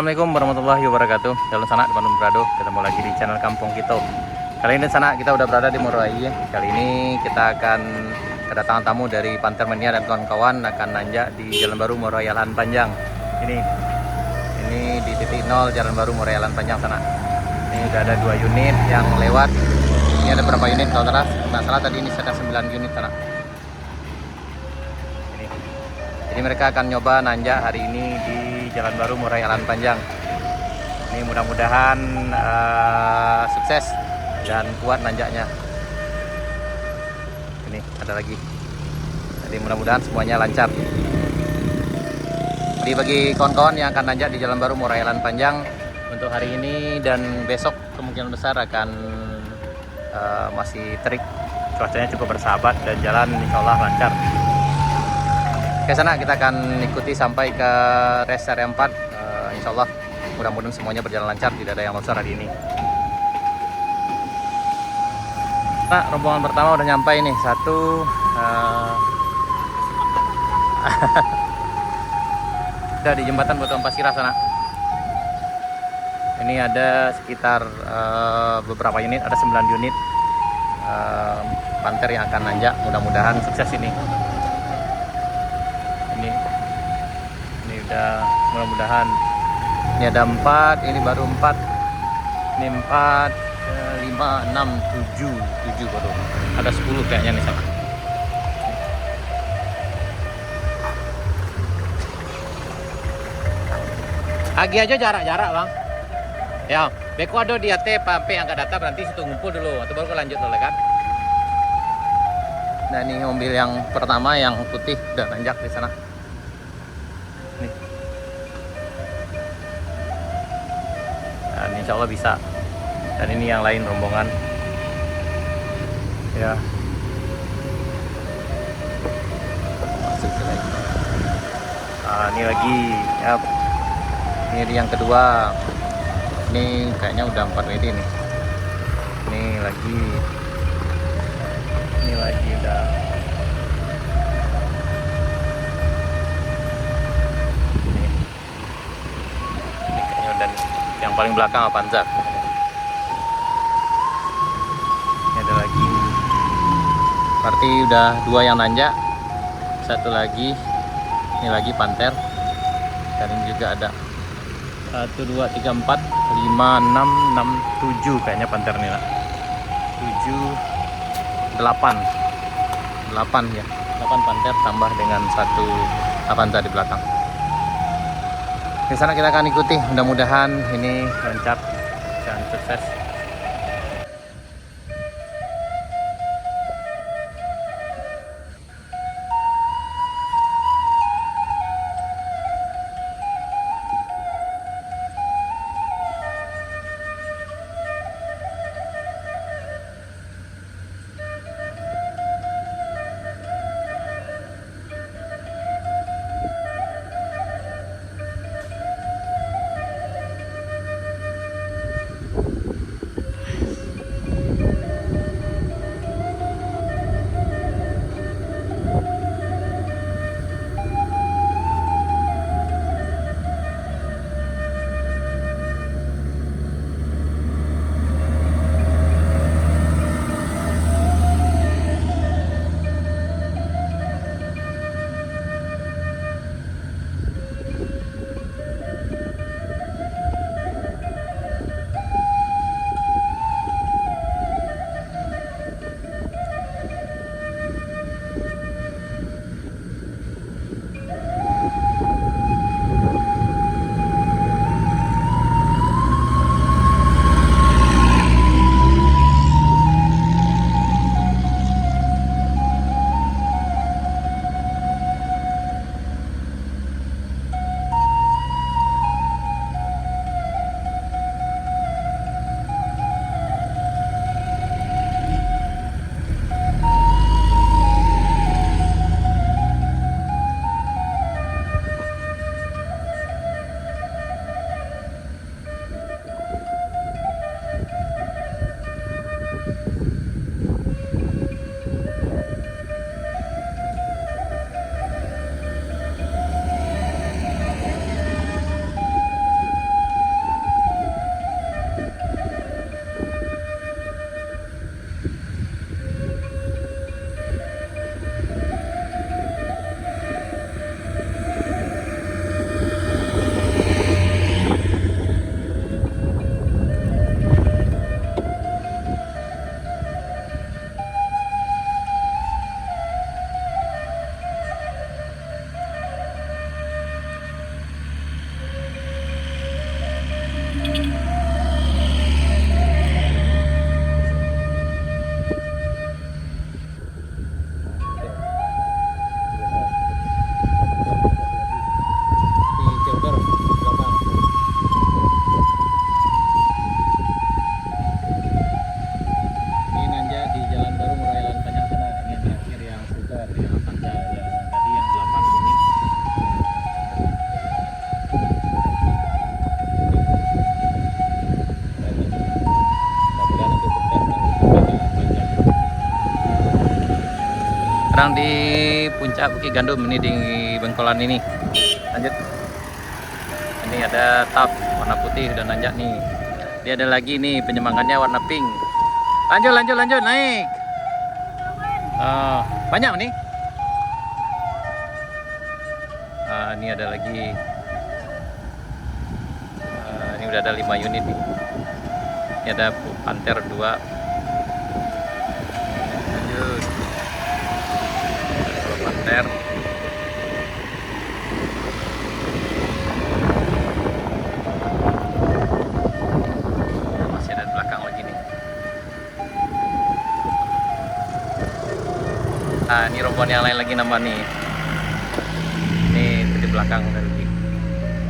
Assalamualaikum warahmatullahi wabarakatuh. Dalam sana di Bandung Berado, ketemu lagi di channel Kampung Kita. Kali ini sana kita udah berada di Moroai. Kali ini kita akan kedatangan tamu dari Panther Mania dan kawan-kawan akan nanjak di Jalan Baru Moroai Lahan Panjang. Ini di titik 0 Jalan Baru Moroai Lahan Panjang sana. Ini udah ada 2 unit yang lewat. Ini ada berapa unit kalau nggak salah tadi ini ada 9 unit sana. Jadi mereka akan nyoba nanjak hari ini di Jalan Baru Moroai Lahan Panjang. Ini mudah-mudahan sukses dan kuat nanjaknya. Ini ada lagi. Jadi mudah-mudahan semuanya lancar. Jadi bagi kawan-kawan yang akan nanjak di Jalan Baru Moroai Lahan Panjang untuk hari ini dan besok kemungkinan besar akan masih terik. Cuacanya cukup bersahabat dan jalan insya Allah lancar. Ke sana kita akan ikuti sampai ke rest area 4. Insya Allah mudah-mudahan semuanya berjalan lancar, tidak ada yang longsor hari ini. Nah, rombongan pertama udah nyampe ini. Satu udah di jembatan Batuan Pasirah sana. Ini ada sekitar beberapa unit, ada 9 unit Panther yang akan nanjak. Mudah-mudahan sukses ini. Ini udah mudah-mudahan. Ini ada 4, ini baru 4. Ini 4, 5, 6, 7 baru. Ada 10 kayaknya nih sana. Agi aja jarak-jarak, Bang. Ya, beko ada di AT sampai angkat data berarti situ ngumpul dulu atau baru lanjut oleh kan. Nah, ini mobil yang pertama yang putih udah nanjak di sana. Nih. Dan insya Allah bisa. Dan ini yang lain rombongan. Ya. Masuk ke lagi. Ini lagi. Ya. Ini yang kedua. Ini kayaknya udah 4 WD nih. Ini lagi udah. Ini kayaknya udah yang paling belakang Avanza. Ini ada lagi. Berarti udah 2 yang nanjak. Satu lagi. Ini lagi Panther. Dan ini juga ada 1, 2, 3, 4, 5, 6, 7 kayaknya Panther nih lah. 7, 8 ya. 8 Panther tambah dengan 1 Avanza di belakang. Di sana kita akan ikuti. Mudah-mudahan ini lancar dan sukses. Sedang di puncak Bukit Gandum ini, di Bengkolan ini. Lanjut. Ini ada tap warna putih udah nanjak nih. Dia ada lagi nih penyemangatnya warna pink. Lanjut naik. Banyak nih. Ini ada lagi. Ini udah ada 5 unit nih. Ini ada Panther 2. Lanjut. Ada Panther. Masih ada di belakang lagi nih. Ini rombongan yang lain lagi nambah nih. Ini di belakang lagi.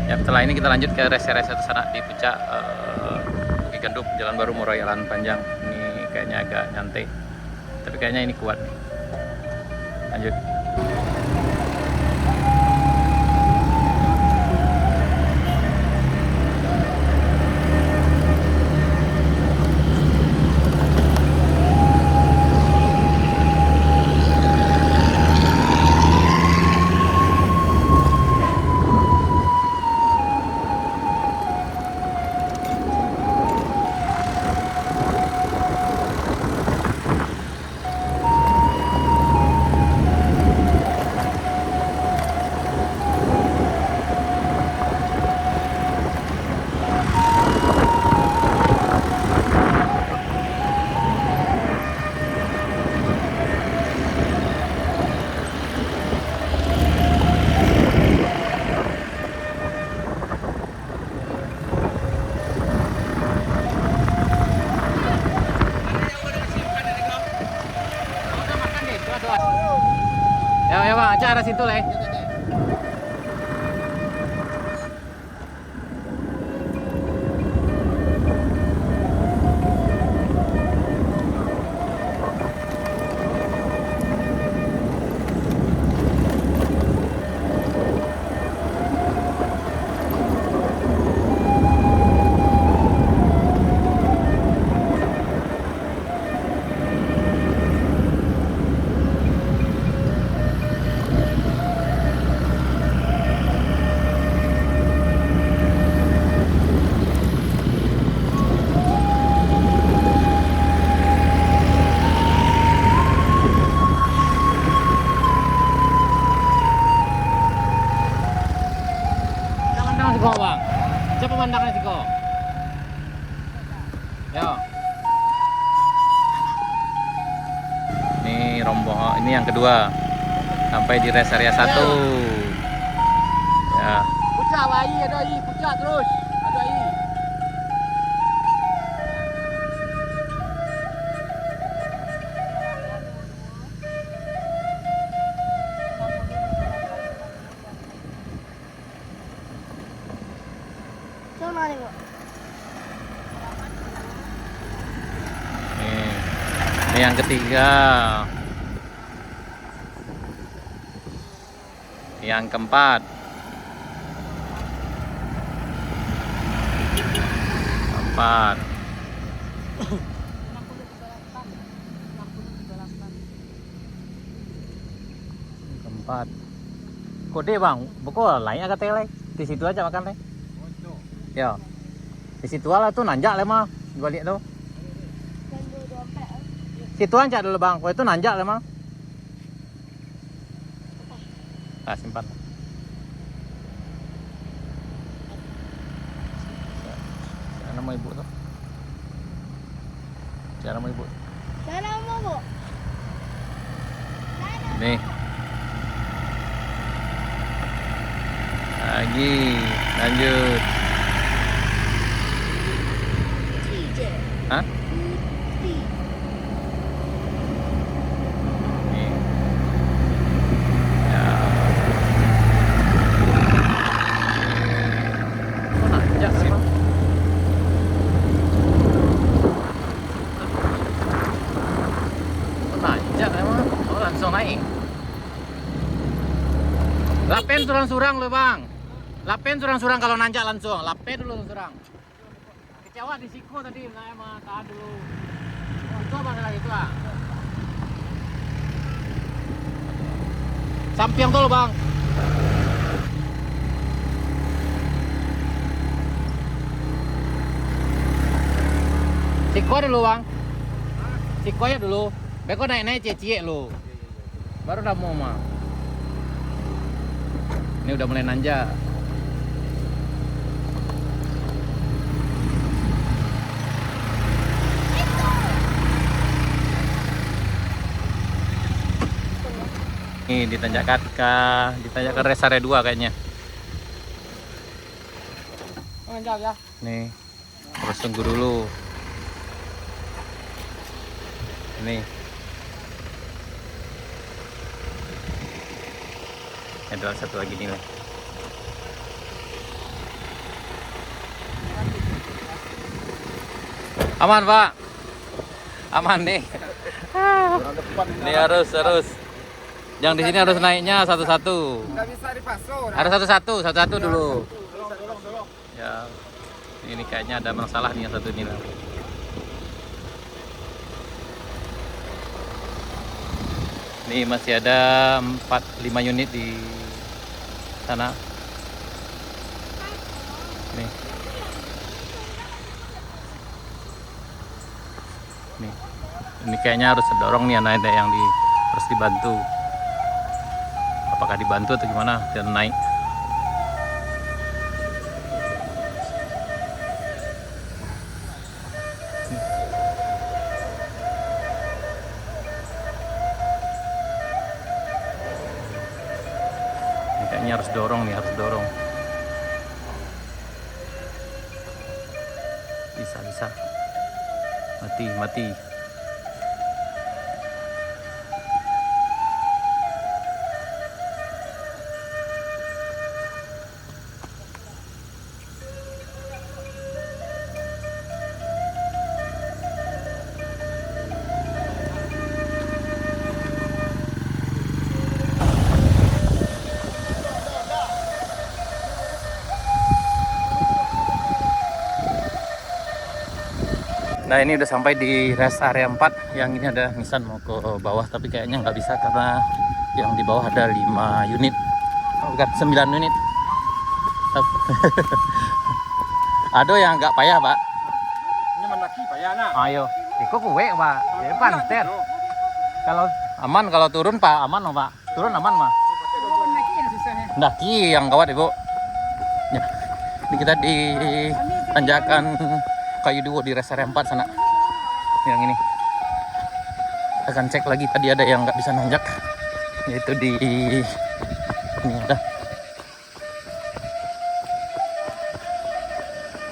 Ya, setelah ini kita lanjut ke rest area satu sana di puncak Bukit Gandum, Jalan Baru Moroyalan panjang. Ini kayaknya agak nyantai, tapi kayaknya ini kuat nih. Lanjut. Ya bang, aja arah situ lah. Siko bang, siapa pemandangan Siko? Yo. Ini rombongan, ini yang kedua sampai di rest area 1. Ya. Puncak AI, ada AI, puncak terus, ada AI. Ini yang ketiga. Yang keempat. Keempat. Kode bang, pokok lainnya kata leh. Di situ aja makan leh. Ya. Di situ lah tuh nanjak leh mah. Balik tuh. Situ aja dulu bang, kau itu nanjak lah mah. Simpan. Siapa nama ibu tuh? Siapa nama ibu? Siapa nama bu? Nih. Lagi, lanjut. Hah? Nih. Ya. Kok nanjak sih? Nanjak emang, langsung naik. Lapen surang-surang loh bang. Lapen surang-surang kalau nanjak langsung. Lapen dulu surang. Kecewa di Siko tadi, nggak emang tahan dulu. Oh, itu apa lagi itu ah? Sampiang dulu bang. Siko dulu bang. Siko ya dulu. Beko naik-naik cie-cie lu. Baru udah mau mah. Ini udah mulai nanjak. Ini ditanjakan rest area 2 kayaknya. Menjauh ya. Nih, harus tunggu dulu. Ini. Ada satu lagi nilai. Aman Pak. Aman nih. Ini harus. Yang di sini harus naiknya satu-satu. Nggak bisa dipasung. Harus satu-satu dulu. Ya, ini kayaknya ada masalah nih yang satu ini. Ini masih ada 4-5 unit di sana. Nih. Nih. Ini kayaknya harus dorong nih anak yang harus dibantu. Apakah dibantu atau gimana dan naik? Ini kayaknya harus dorong. Bisa. Mati. Nah ini udah sampai di rest area 4. Yang ini ada Nissan mau ke bawah, tapi kayaknya nggak bisa karena yang di bawah ada 5 unit. Oh, bukan 9 unit. Aduh yang nggak payah Pak. Ini menaki payah nak. Ayo, ikut kuwe Pak. Ya panter. Kalau aman, kalau turun Pak aman loh Pak. Turun aman mah. Menaki yang susahnya. Ndaki yang gawat Ibu. Ya. Ini kita di tanjakan Kayu Duo di rest area 4 sana. Yang ini. Akan cek lagi, tadi ada yang nggak bisa nanjak. Yaitu di ini ada.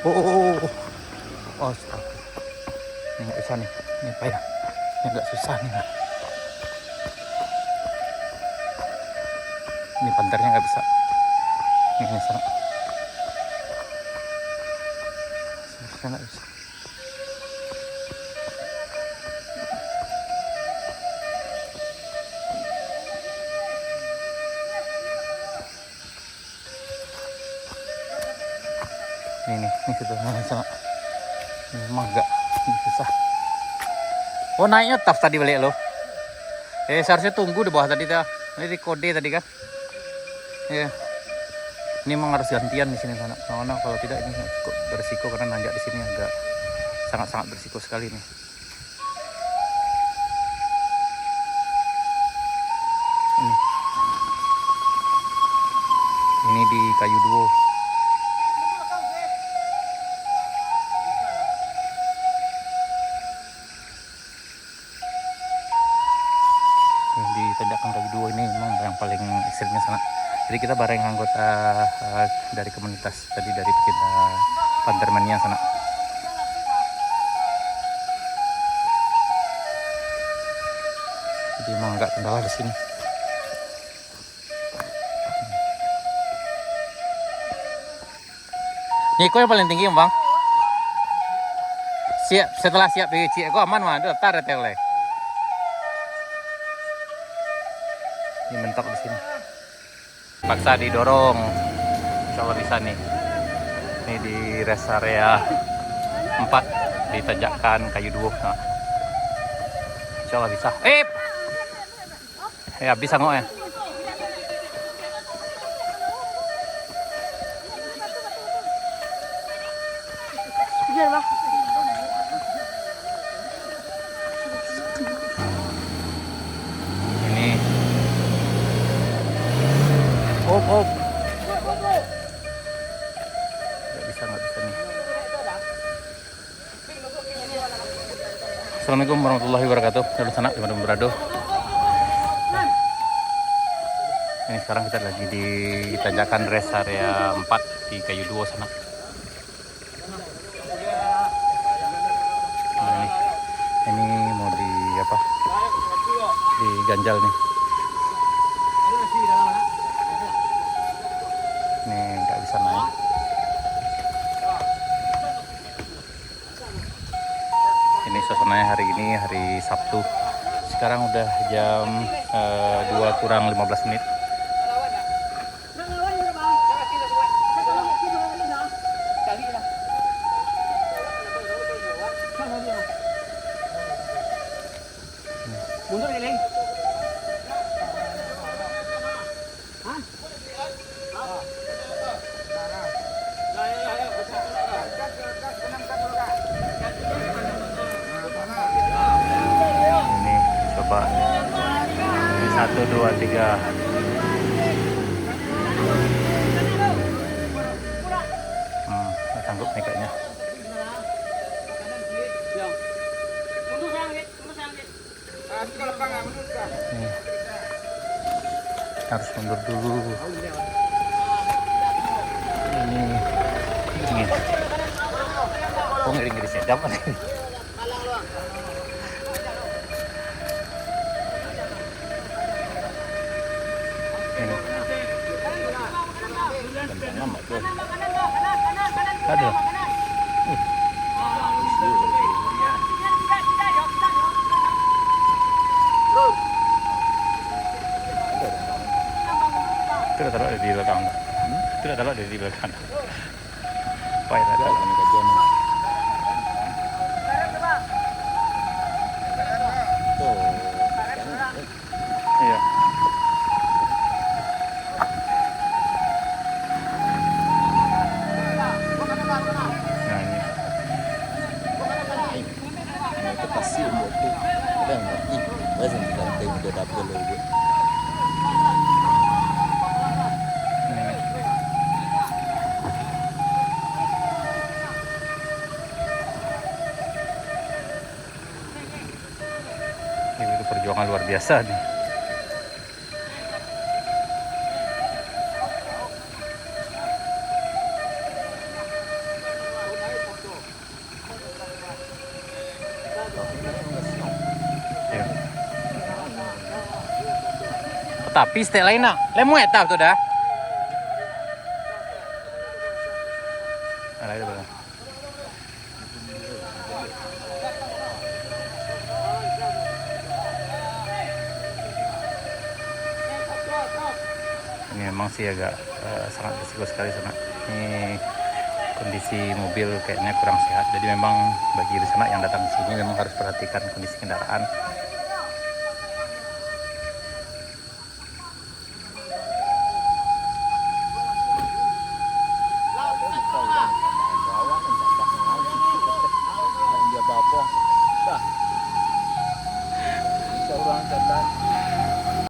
Oh, stop. Ini nggak bisa nih. Ini apa ya? Ini agak susah nih. Ini panternya nggak bisa. Ini sana. Nggak bisa. Ini situ sana. Ini memang agak susah. Oh naiknya tough tadi balik lo. Seharusnya tunggu di bawah tadi dah. Ini di kode tadi kan. Iya. Ini memang harus gantian di sini sana. Karena kalau tidak ini cukup berisiko karena nanjak di sini agak sangat berisiko sekali nih. Ini di Kayu Duo. Di tanjakan Kayu Duo ini memang yang paling ekstrimnya sana. Jadi kita bareng anggota dari komunitas tadi dari kita Pantermania sana. Jadi emang agak kendala di sini. Niko yang paling tinggi Bang. Siap, setelah siap di Ciko aman mah, daftar ya oleh. Ini mentok di sini. Paksa didorong. Insyaallah bisa nih. Ini di rest area 4 di tanjakan Kayu Duo. Nah. Insyaallah bisa. Ya bisa nggak ya? Biar bah. Ini. Hop. Nggak bisa nih. Assalamualaikum warahmatullahi wabarakatuh. Dari sana dimanapun berada. Ini sekarang kita lagi di tanjakan rest area 4 di Kayu Duo sana. Nah, ini mau di apa? Diganjal nih. Ini nggak bisa naik. Ini suasananya hari ini hari Sabtu. Sekarang udah jam 2 kurang 15 menit. Mundur ni, Leng. Ini coba. Ini 1, 2, 3. Nggak sanggup nih kayaknya. Nih. Harus mundur dulu. Ini. Oh, ngeri-ngeri sedap nih. Ini. Bentang lama tuh. Aduh. Tidak taruh di belakang. Tidak taruh di belakang. Pahit ada ini kajian. Tuh. Iya. Nah ini. Itu pasti buat tuh ada nggak? Ih, masih diganti udah dapet logo. Ini itu perjuangan luar biasa nih. Iya. Tapi stek lain nak, lemu etap tu dah. Ada itu belum? Ini memang sih agak sangat risiko sekali sana. Ini kondisi mobil kayaknya kurang sehat. Jadi memang bagi di sana yang datang ke sini memang harus perhatikan kondisi kendaraan. Belanja bapak, dah. Bisa orang jalan.